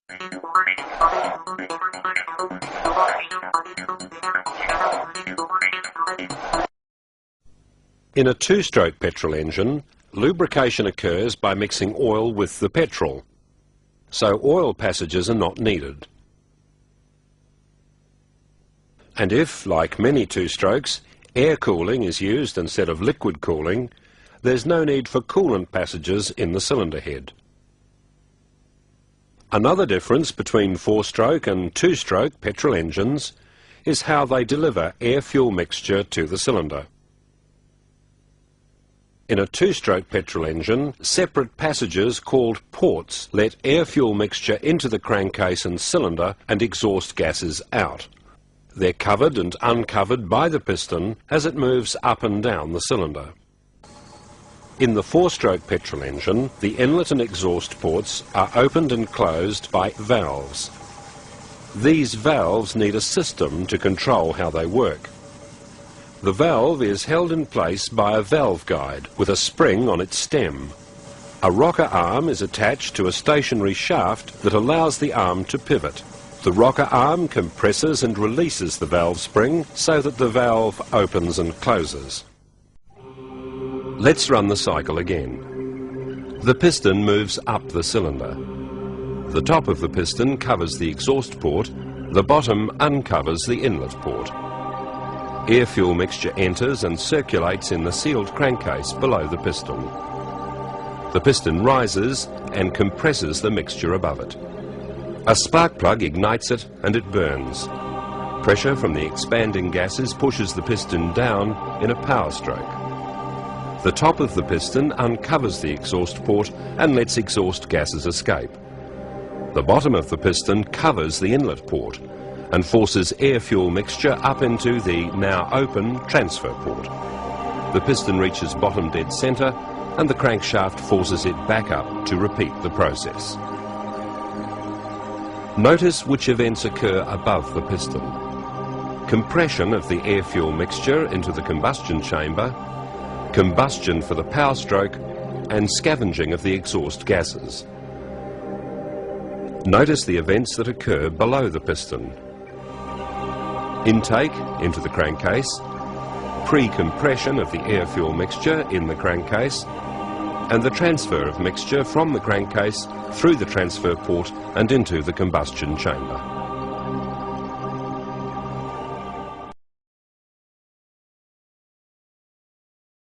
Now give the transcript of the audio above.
In a two-stroke petrol engine, lubrication occurs by mixing oil with the petrol, so oil passages are not needed. And if, like many two-strokes, air cooling is used instead of liquid cooling, there's no need for coolant passages in the cylinder head. Another difference between four-stroke and two-stroke petrol engines is how they deliver air-fuel mixture to the cylinder. In a two-stroke petrol engine, separate passages called ports let air-fuel mixture into the crankcase and cylinder and exhaust gases out. They're covered and uncovered by the piston as it moves up and down the cylinder. In the four-stroke petrol engine, the inlet and exhaust ports are opened and closed by valves. These valves need a system to control how they work. The valve is held in place by a valve guide with a spring on its stem. A rocker arm is attached to a stationary shaft that allows the arm to pivot. The rocker arm compresses and releases the valve spring so that the valve opens and closes. Let's run the cycle again. The piston moves up the cylinder. The top of the piston covers the exhaust port, the bottom uncovers the inlet port. Air-fuel mixture enters and circulates in the sealed crankcase below the piston. The piston rises and compresses the mixture above it. A spark plug ignites it and it burns. Pressure from the expanding gases pushes the piston down in a power stroke. The top of the piston uncovers the exhaust port and lets exhaust gases escape. The bottom of the piston covers the inlet port and forces air-fuel mixture up into the now open transfer port. The piston reaches bottom dead centre and the crankshaft forces it back up to repeat the process. Notice which events occur above the piston. Compression of the air-fuel mixture into the combustion chamber, combustion for the power stroke, and scavenging of the exhaust gases. Notice the events that occur below the piston. Intake into the crankcase, pre-compression of the air-fuel mixture in the crankcase, and the transfer of mixture from the crankcase through the transfer port and into the combustion chamber.